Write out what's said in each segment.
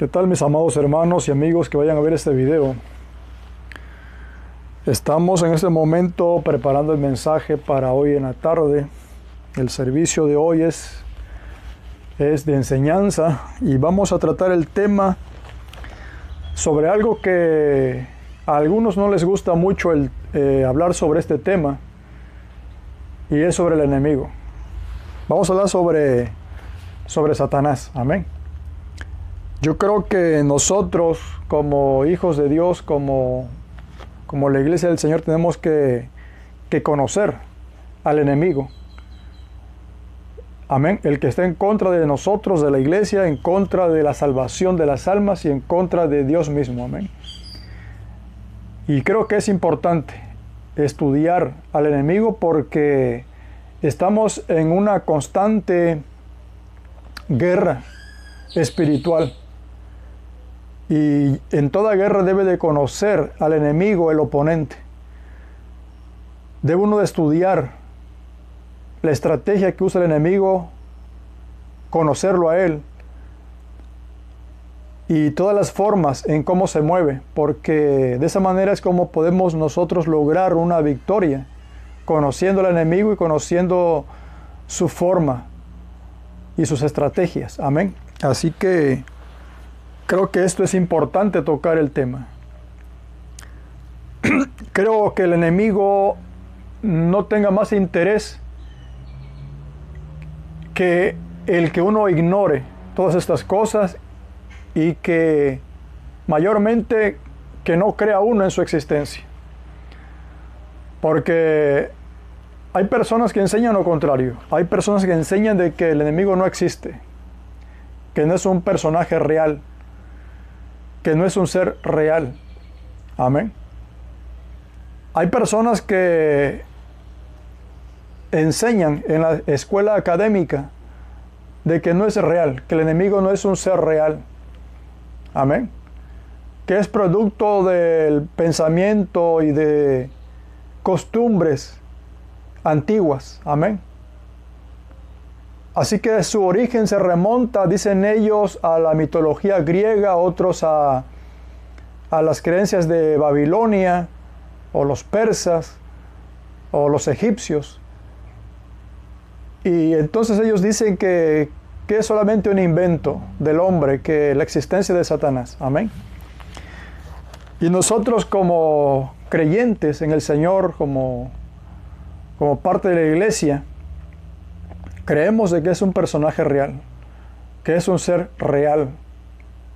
¿Qué tal, mis amados hermanos y amigos que vayan a ver este video? Estamos en este momento preparando el mensaje para hoy en la tarde. El servicio de hoy es de enseñanza y vamos a tratar el tema sobre algo que a algunos no les gusta mucho hablar sobre este tema, y es sobre el enemigo. Vamos a hablar sobre Satanás. Amén. Yo creo que nosotros, como hijos de Dios, como la iglesia del Señor, tenemos que conocer al enemigo. Amén. El que está en contra de nosotros, de la iglesia, en contra de la salvación de las almas y en contra de Dios mismo. Amén. Y creo que es importante estudiar al enemigo porque estamos en una constante guerra espiritual. Y en toda guerra debe de conocer al enemigo, el oponente. Debe uno de estudiar la estrategia que usa el enemigo, conocerlo a él y todas las formas en cómo se mueve, porque de esa manera es como podemos nosotros lograr una victoria, conociendo al enemigo y conociendo su forma y sus estrategias. Amén. Así que creo que esto es importante tocar el tema. Creo que el enemigo no tenga más interés que el que uno ignore todas estas cosas y que mayormente que no crea uno en su existencia. Porque hay personas que enseñan lo contrario. Hay personas que enseñan de que el enemigo no existe, que no es un personaje real, que no es un ser real. Amén. Hay personas que enseñan en la escuela académica de que no es real, que el enemigo no es un ser real. Amén. Que es producto del pensamiento y de costumbres antiguas. Amén. Así que su origen se remonta, dicen ellos, a la mitología griega, otros a las creencias de Babilonia, o los persas, o los egipcios. Y entonces ellos dicen que es solamente un invento del hombre, que la existencia de Satanás. Amén. Y nosotros como creyentes en el Señor, como parte de la iglesia, creemos de que es un personaje real, que es un ser real,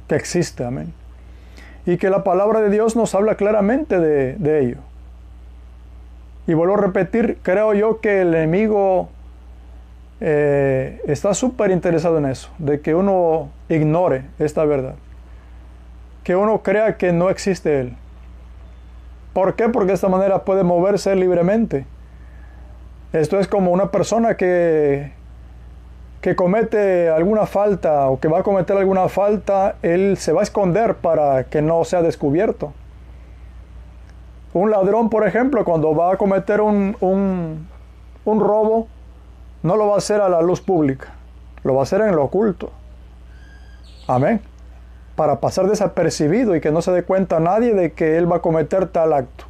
que existe. Amén. Y que la palabra de Dios nos habla claramente de ello. Y vuelvo a repetir, creo yo que el enemigo está súper interesado en eso, de que uno ignore esta verdad, que uno crea que no existe él. ¿Por qué? Porque de esta manera puede moverse libremente. Esto es como una persona que comete alguna falta o que va a cometer alguna falta, él se va a esconder para que no sea descubierto. Un ladrón, por ejemplo, cuando va a cometer un robo, no lo va a hacer a la luz pública, lo va a hacer en lo oculto. Amén. Para pasar desapercibido y que no se dé cuenta a nadie de que él va a cometer tal acto.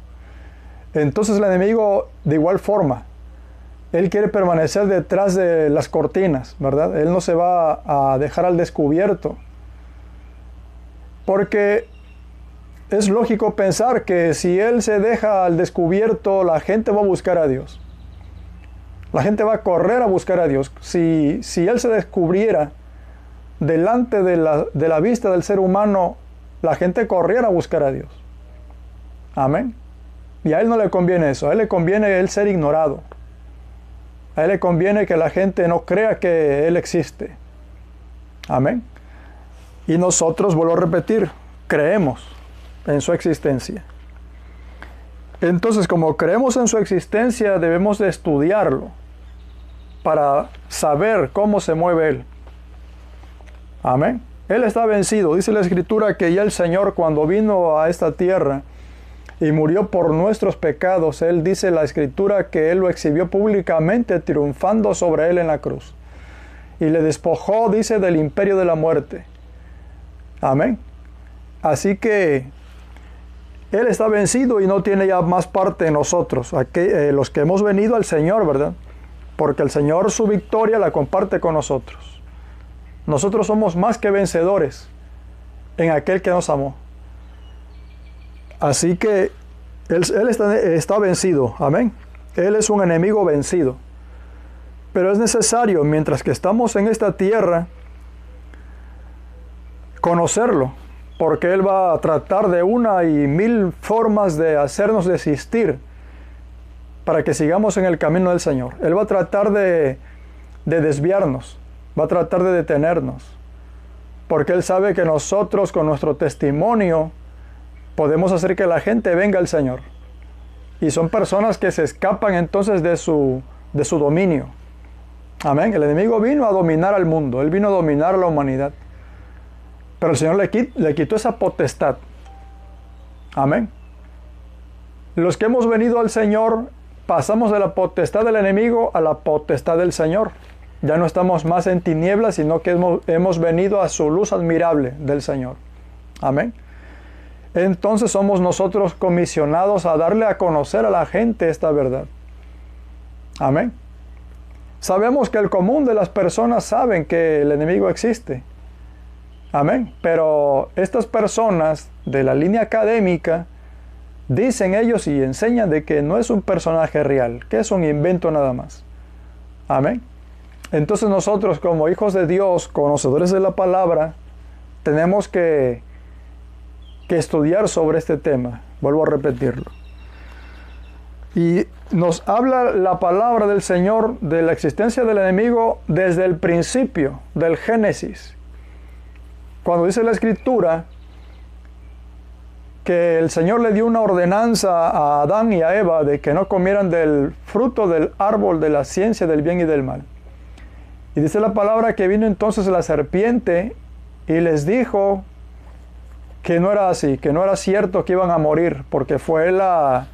Entonces el enemigo, de igual forma, él quiere permanecer detrás de las cortinas, ¿verdad? Él no se va a dejar al descubierto. Porque es lógico pensar que si él se deja al descubierto, la gente va a buscar a Dios. La gente va a correr a buscar a Dios. Si él se descubriera delante de la vista del ser humano, la gente corriera a buscar a Dios. Amén. Y a él no le conviene eso. A él le conviene él ser ignorado. A él le conviene que la gente no crea que él existe. Amén. Y nosotros, vuelvo a repetir, creemos en su existencia. Entonces, como creemos en su existencia, debemos de estudiarlo para saber cómo se mueve él. Amén. Él está vencido. Dice la Escritura que ya el Señor, cuando vino a esta tierra y murió por nuestros pecados, él dice la Escritura que él lo exhibió públicamente, triunfando sobre él en la cruz. Y le despojó, dice, del imperio de la muerte. Amén. Así que Él está vencido y no tiene ya más parte en nosotros, los que hemos venido al Señor, ¿verdad? Porque el Señor su victoria la comparte con nosotros. Nosotros somos más que vencedores en aquel que nos amó. Así que Él está vencido, amén. Él es un enemigo vencido. Pero es necesario, mientras que estamos en esta tierra, conocerlo, porque Él va a tratar de 1 y 1000 formas de hacernos desistir para que sigamos en el camino del Señor. Él va a tratar de desviarnos, va a tratar de detenernos, porque Él sabe que nosotros con nuestro testimonio podemos hacer que la gente venga al Señor. Y son personas que se escapan entonces de su dominio. Amén. El enemigo vino a dominar al mundo, Él vino a dominar a la humanidad. Pero el Señor le quitó esa potestad. Amén. Los que hemos venido al Señor pasamos de la potestad del enemigo a la potestad del Señor. Ya no estamos más en tinieblas, sino que hemos venido a su luz admirable del Señor. Amén. Entonces somos nosotros comisionados a darle a conocer a la gente esta verdad. Amén. Sabemos que el común de las personas saben que el enemigo existe. Amén. Pero estas personas de la línea académica dicen ellos y enseñan de que no es un personaje real, que es un invento nada más. Amén. Entonces nosotros como hijos de Dios, conocedores de la palabra, tenemos que estudiar sobre este tema. Vuelvo a repetirlo. Y nos habla la palabra del Señor de la existencia del enemigo desde el principio del Génesis. Cuando dice la Escritura que el Señor le dio una ordenanza a Adán y a Eva de que no comieran del fruto del árbol de la ciencia del bien y del mal. Y dice la palabra que vino entonces la serpiente y les dijo que no era así, que no era cierto que iban a morir, porque fue la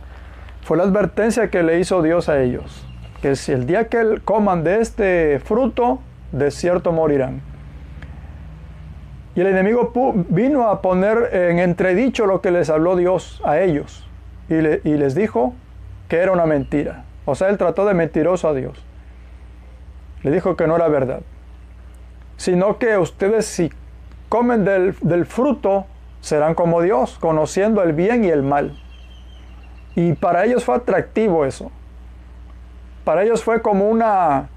advertencia que le hizo Dios a ellos, que si el día que coman de este fruto, de cierto morirán. Y el enemigo vino a poner en entredicho lo que les habló Dios a ellos, y les dijo que era una mentira. O sea, él trató de mentiroso a Dios. Le dijo que no era verdad, sino que ustedes si comen del fruto, serán como Dios, conociendo el bien y el mal. Y para ellos fue atractivo eso. Para ellos fue como una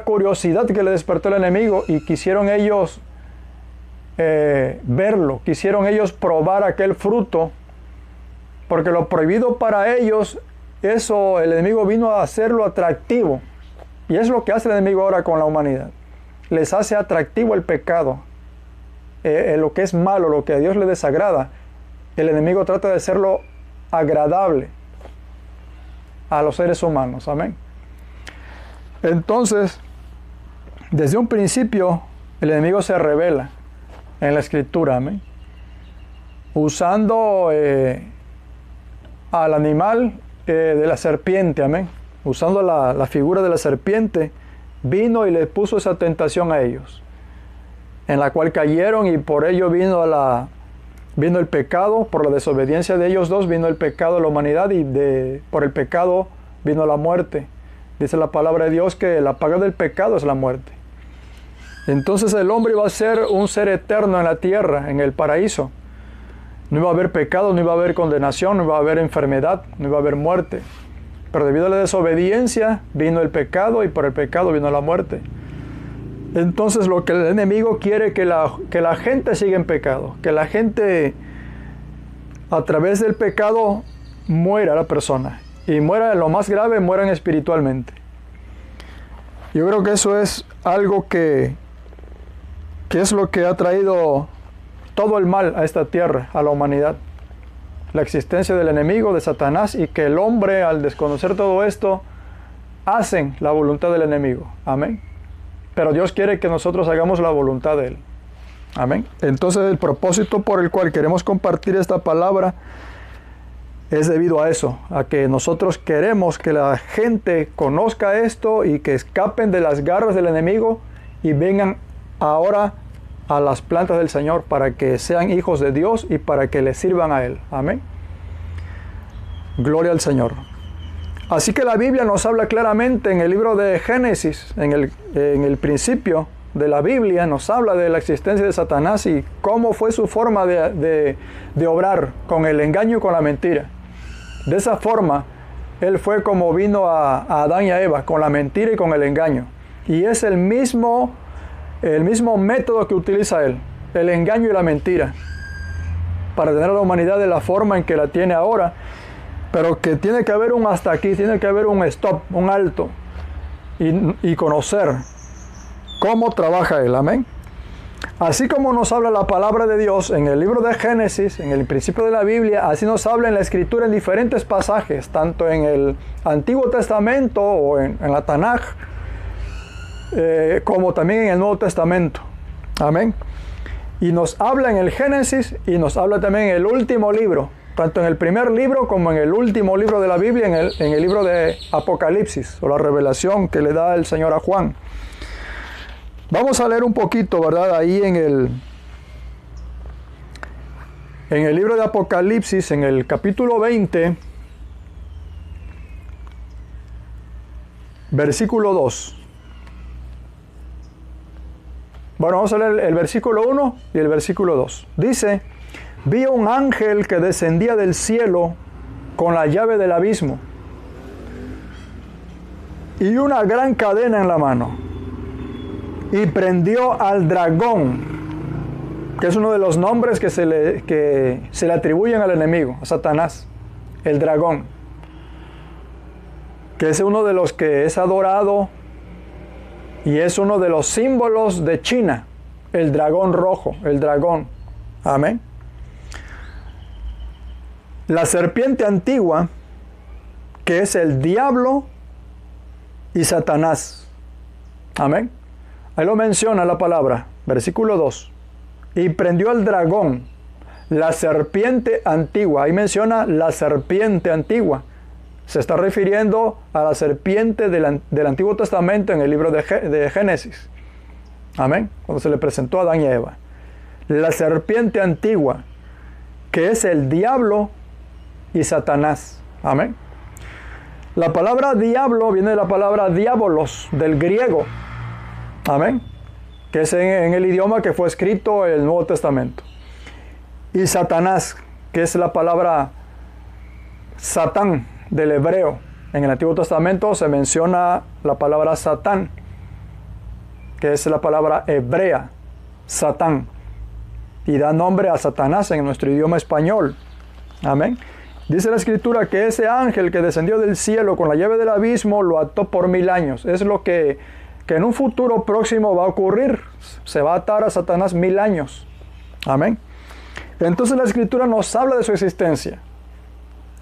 curiosidad que le despertó el enemigo y quisieron ellos verlo, quisieron ellos probar aquel fruto, porque lo prohibido para ellos, eso el enemigo vino a hacerlo atractivo. Y es lo que hace el enemigo ahora con la humanidad. Les hace atractivo el pecado. Lo que es malo, lo que a Dios le desagrada, el enemigo trata de hacerlo agradable a los seres humanos. Amén. Entonces, desde un principio, el enemigo se revela en la Escritura. Amén. Usando al animal de la serpiente. Amén. Usando la figura de la serpiente, vino y le puso esa tentación a ellos, en la cual cayeron, y por ello vino el pecado. Por la desobediencia de ellos dos vino el pecado de la humanidad, y por el pecado vino la muerte. Dice la palabra de Dios que la paga del pecado es la muerte. Entonces el hombre iba a ser un ser eterno en la tierra, en el paraíso. No iba a haber pecado, no iba a haber condenación, no iba a haber enfermedad, no iba a haber muerte. Pero debido a la desobediencia vino el pecado, y por el pecado vino la muerte. Entonces lo que el enemigo quiere que la gente siga en pecado, que la gente a través del pecado muera la persona, y muera en lo más grave, mueran espiritualmente. Yo creo que eso es algo que es lo que ha traído todo el mal a esta tierra, a la humanidad. La existencia del enemigo, de Satanás, y que el hombre, al desconocer todo esto, hacen la voluntad del enemigo. Amén. Pero Dios quiere que nosotros hagamos la voluntad de Él. Amén. Entonces el propósito por el cual queremos compartir esta palabra es debido a eso, a que nosotros queremos que la gente conozca esto y que escapen de las garras del enemigo y vengan ahora a las plantas del Señor para que sean hijos de Dios y para que le sirvan a Él. Amén. Gloria al Señor. Así que la Biblia nos habla claramente en el libro de Génesis, en el principio de la Biblia, nos habla de la existencia de Satanás y cómo fue su forma de obrar, con el engaño y con la mentira. De esa forma, él fue como vino a Adán y a Eva, con la mentira y con el engaño. Y es el mismo método que utiliza él, el engaño y la mentira, para tener a la humanidad de la forma en que la tiene ahora, pero que tiene que haber un hasta aquí, tiene que haber un stop, un alto, y conocer cómo trabaja él. Amén. Así como nos habla la palabra de Dios en el libro de Génesis, en el principio de la Biblia, así nos habla en la Escritura en diferentes pasajes, tanto en el Antiguo Testamento o en la Tanaj, como también en el Nuevo Testamento. Amén. Y nos habla en el Génesis y nos habla también en el último libro, tanto en el primer libro como en el último libro de la Biblia, en el libro de Apocalipsis, o la revelación que le da el Señor a Juan. Vamos a leer un poquito, ¿verdad? Ahí en el libro de Apocalipsis, en el capítulo 20, versículo 2. Bueno, vamos a leer el versículo 1 y el versículo 2. Dice: vi un ángel que descendía del cielo con la llave del abismo y una gran cadena en la mano, y prendió al dragón, que es uno de los nombres que se le atribuyen al enemigo, a Satanás, el dragón, que es uno de los que es adorado y es uno de los símbolos de China, el dragón rojo, el dragón. Amén. La serpiente antigua, que es el diablo y Satanás. Amén. Ahí lo menciona la palabra, versículo 2. Y prendió al dragón, la serpiente antigua. Ahí menciona la serpiente antigua. Se está refiriendo a la serpiente del Antiguo Testamento en el libro de Génesis. Amén. Cuando se le presentó a Adán y Eva. La serpiente antigua, que es el diablo y Satanás. Amén. La palabra diablo viene de la palabra diabolos, del griego. Amén. Que es en el idioma que fue escrito el Nuevo Testamento. Y Satanás, que es la palabra Satán del hebreo. En el Antiguo Testamento se menciona la palabra Satán, que es la palabra hebrea, Satán, y da nombre a Satanás en nuestro idioma español. Amén. Dice la Escritura que ese ángel que descendió del cielo con la llave del abismo lo ató por 1000 años. Es lo que en un futuro próximo va a ocurrir. Se va a atar a Satanás 1000 años. Amén. Entonces la Escritura nos habla de su existencia.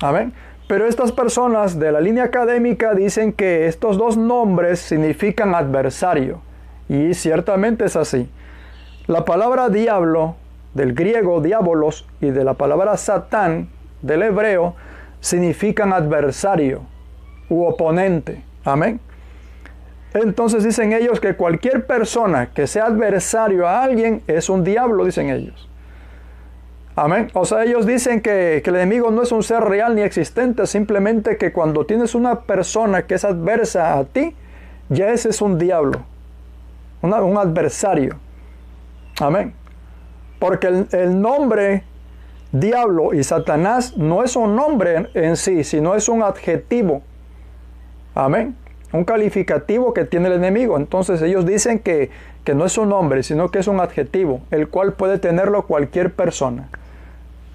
Amén. Pero estas personas de la línea académica dicen que estos dos nombres significan adversario. Y ciertamente es así. La palabra diablo, del griego diabolos, y de la palabra satán, del hebreo, significan adversario u oponente. Amén. Entonces dicen ellos que cualquier persona que sea adversario a alguien es un diablo, dicen ellos. Amén. O sea, ellos dicen que el enemigo no es un ser real ni existente, simplemente que cuando tienes una persona que es adversa a ti, ya ese es un diablo, un adversario. Amén. Porque el nombre diablo y Satanás no es un nombre en sí, sino es un adjetivo. Amén. Un calificativo que tiene el enemigo. Entonces ellos dicen que no es un nombre, sino que es un adjetivo, el cual puede tenerlo cualquier persona.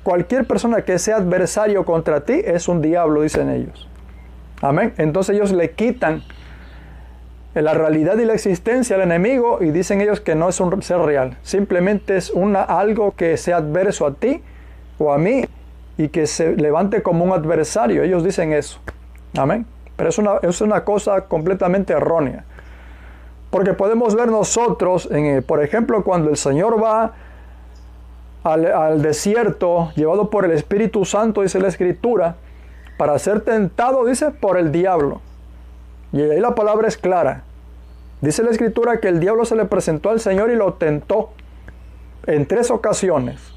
Cualquier persona que sea adversario contra ti es un diablo, dicen ellos. Amén. Entonces ellos le quitan la realidad y la existencia al enemigo y dicen ellos que no es un ser real. Simplemente es algo que sea adverso a ti o a mí y que se levante como un adversario. Ellos dicen eso. Amén. Pero es una cosa completamente errónea. Porque podemos ver nosotros, por ejemplo, cuando el Señor va al desierto, llevado por el Espíritu Santo, dice la Escritura, para ser tentado, dice, por el diablo. Y ahí la palabra es clara. Dice la Escritura que el diablo se le presentó al Señor y lo tentó. en 3 ocasiones.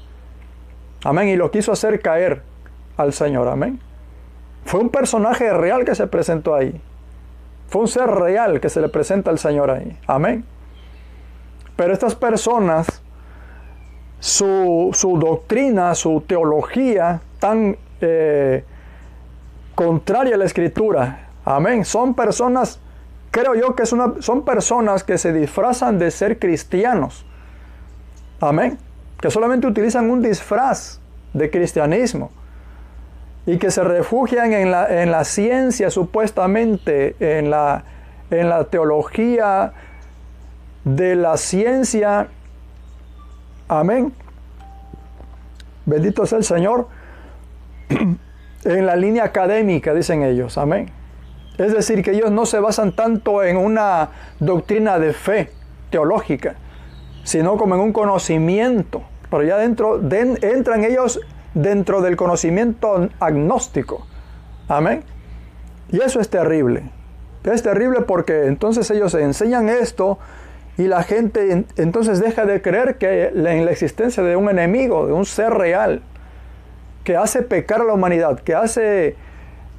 Amén. Y lo quiso hacer caer al Señor. Amén. Fue un personaje real que se presentó ahí. Fue un ser real que se le presenta al Señor ahí. Amén. Pero estas personas, su doctrina, su teología tan contraria a la Escritura. Amén. Son personas, creo yo que son personas que se disfrazan de ser cristianos. Amén. Que solamente utilizan un disfraz de cristianismo. Y que se refugian en la ciencia, supuestamente, en la teología de la ciencia. Amén. Bendito sea el Señor. En la línea académica, dicen ellos. Amén. Es decir, que ellos no se basan tanto en una doctrina de fe teológica, sino como en un conocimiento. Pero ya entran ellos dentro del conocimiento agnóstico. Amén. Y eso es terrible. Es terrible porque entonces ellos enseñan esto y la gente entonces deja de creer que en la existencia de un enemigo, de un ser real, que hace pecar a la humanidad, que hace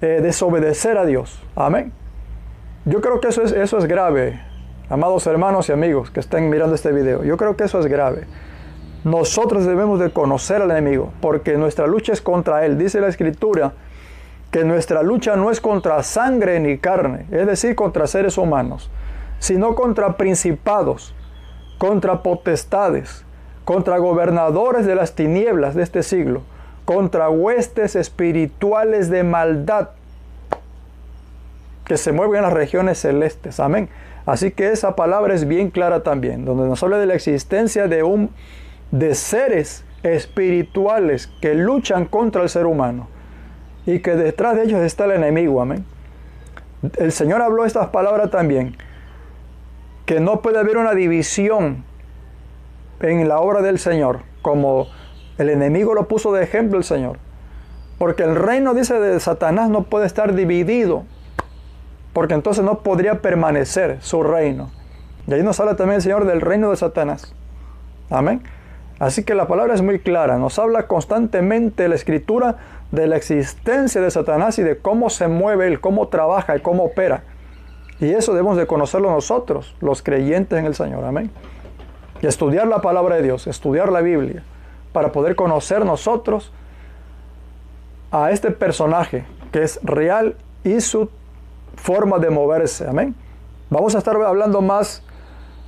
desobedecer a Dios. Amén. Yo creo que eso es grave, amados hermanos y amigos que estén mirando este video. Yo creo que eso es grave. Nosotros debemos de conocer al enemigo, porque nuestra lucha es contra él. Dice la Escritura que nuestra lucha no es contra sangre ni carne, es decir, contra seres humanos, sino contra principados, contra potestades, contra gobernadores de las tinieblas de este siglo, contra huestes espirituales de maldad que se mueven en las regiones celestes. Amén. Así que esa palabra es bien clara también, donde nos habla de la existencia de seres espirituales que luchan contra el ser humano y que detrás de ellos está el enemigo. Amén. El Señor habló estas palabras también, que no puede haber una división en la obra del Señor, como el enemigo lo puso de ejemplo el Señor, porque el reino, dice, de Satanás no puede estar dividido, porque entonces no podría permanecer su reino. Y ahí nos habla también el Señor del reino de Satanás. Amén. Así que la palabra es muy clara, nos habla constantemente la Escritura de la existencia de Satanás y de cómo se mueve él, cómo trabaja y cómo opera. Y eso debemos de conocerlo nosotros, los creyentes en el Señor. Amén. Y estudiar la palabra de Dios, estudiar la Biblia, para poder conocer nosotros a este personaje que es real y su forma de moverse. Amén. Vamos a estar hablando más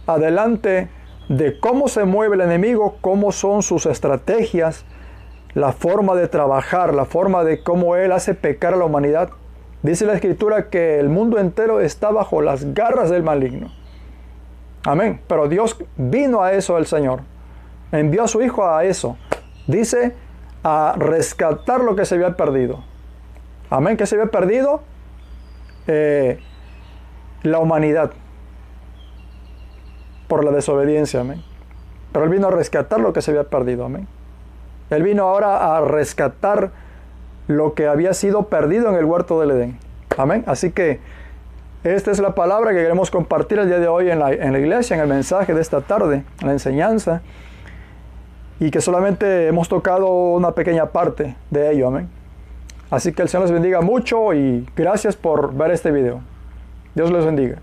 adelante de cómo se mueve el enemigo, cómo son sus estrategias, la forma de trabajar, la forma de cómo él hace pecar a la humanidad. Dice la Escritura que el mundo entero está bajo las garras del maligno. Amén. Pero Dios vino a eso, el Señor. Envió a su Hijo a eso. Dice, a rescatar lo que se había perdido. Amén. ¿Qué se había perdido? La humanidad. Por la desobediencia. Amén. Pero Él vino a rescatar lo que se había perdido. Amén. Él vino ahora a rescatar lo que había sido perdido en el huerto del Edén. Amén. Así que esta es la palabra que queremos compartir el día de hoy en la iglesia, en el mensaje de esta tarde, en la enseñanza. Y que solamente hemos tocado una pequeña parte de ello. Amén. Así que el Señor les bendiga mucho y gracias por ver este video. Dios les bendiga.